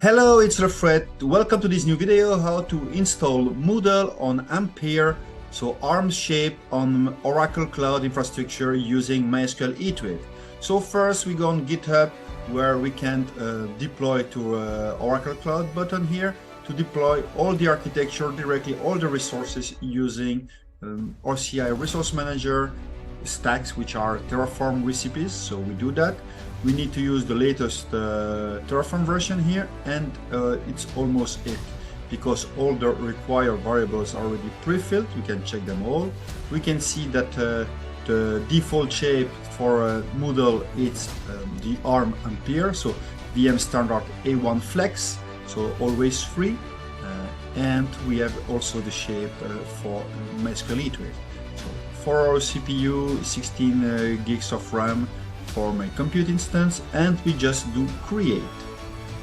Hello, it's Fred. Welcome to this new video how to install Moodle on Ampere, so ARM shape on Oracle Cloud infrastructure using MySQL HeatWave. So first we go on GitHub where we can deploy to Oracle Cloud button here to deploy all the architecture directly, all the resources using OCI Resource Manager stacks, which are Terraform recipes. So we do that. We need to use the latest Terraform version here, and it's almost it, because all the required variables are already pre-filled. We can check them all. We can see that the default shape for Moodle is the ARM Ampere, so VM standard A1 Flex, so always free. And we have also the shape for MySQL HeatWave. So for our CPU, 16 gigs of RAM for my compute instance, and we just do create.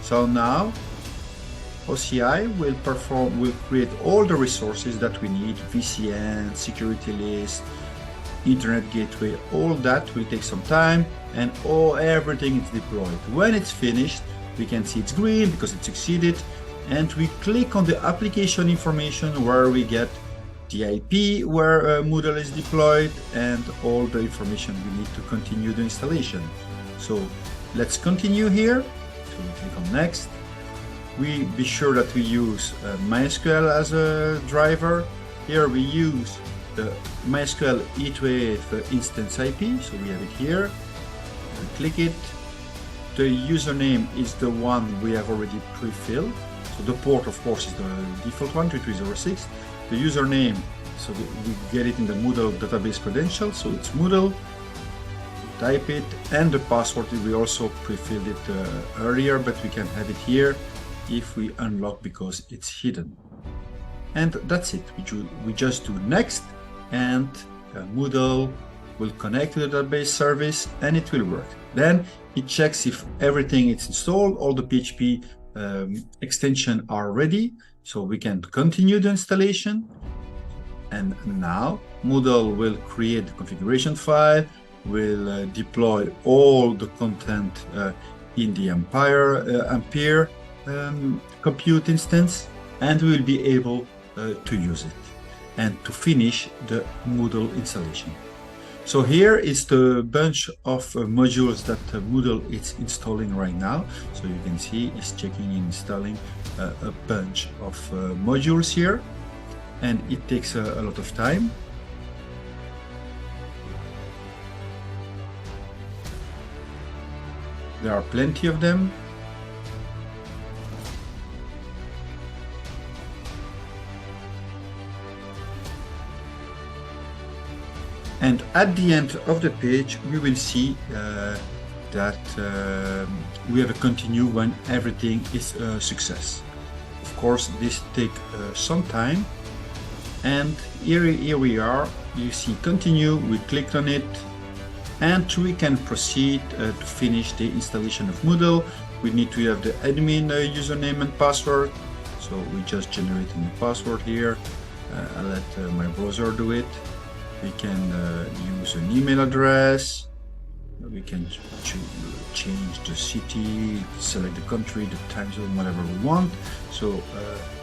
So now OCI will create all the resources that we need: VCN, security list, internet gateway. All that will take some time, and everything is deployed. When it's finished, we can see it's green because it succeeded, and we click on the application information where we get the IP where Moodle is deployed and all the information we need to continue the installation. So let's continue here. So we click on next. We be sure that we use MySQL as a driver. Here we use the MySQL HeatWave instance IP. So we have it here. We click it. The username is the one we have already pre-filled. So the port, of course, is the default one, 3306. The username, so we get it in the Moodle database credentials, so it's Moodle. Type it, and the password we also pre-filled it earlier, but we can have it here if we unlock because it's hidden. And that's it. We just do next, and Moodle will connect to the database service, and it will work. Then it checks if everything is installed, all the PHP extension are ready, so we can continue the installation. And now Moodle will create the configuration file, will deploy all the content in the Ampere Compute Instance, and we will be able to use it and to finish the Moodle installation. So here is the bunch of modules that Moodle is installing right now. So you can see it's checking and installing a bunch of modules here, and it takes a lot of time. There are plenty of them. And at the end of the page, we will see that we have a continue when everything is a success. Of course, this takes some time. And here we are. You see continue. We clicked on it, and we can proceed to finish the installation of Moodle. We need to have the admin username and password. So we just generate a new password here. I'll let my browser do it. We can use an email address. We can change the city, select the country, the time zone, whatever we want. So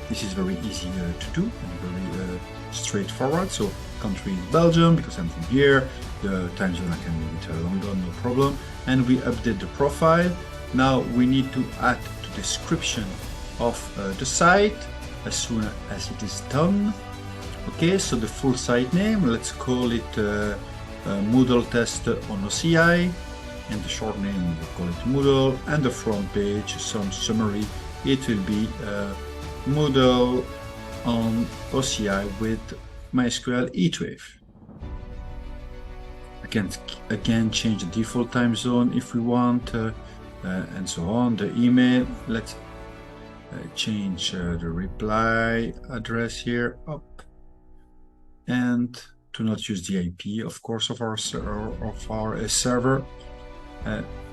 this is very easy to do and very straightforward. So country is Belgium because I'm from here. The time zone I can move it to London, no problem. And we update the profile. Now we need to add the description of the site as soon as it is done. Okay, so the full site name, let's call it Moodle test on OCI, and the short name we'll call it Moodle, and the front page, some summary, it will be Moodle on OCI with MySQL HeatWave. We can again change the default time zone if we want, and so on. The email, let's change the reply address here up. And to not use the IP, of course, of our server.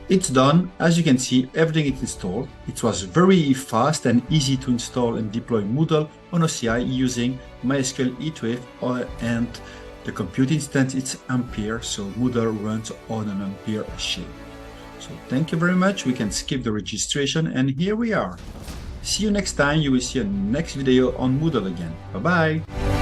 It's done. As you can see, everything is installed. It was very fast and easy to install and deploy Moodle on OCI using MySQL HeatWave, and the compute instance, it's Ampere, so Moodle runs on an Ampere shape. So thank you very much. We can skip the registration, and here we are. See you next time. You will see a next video on Moodle again. Bye bye.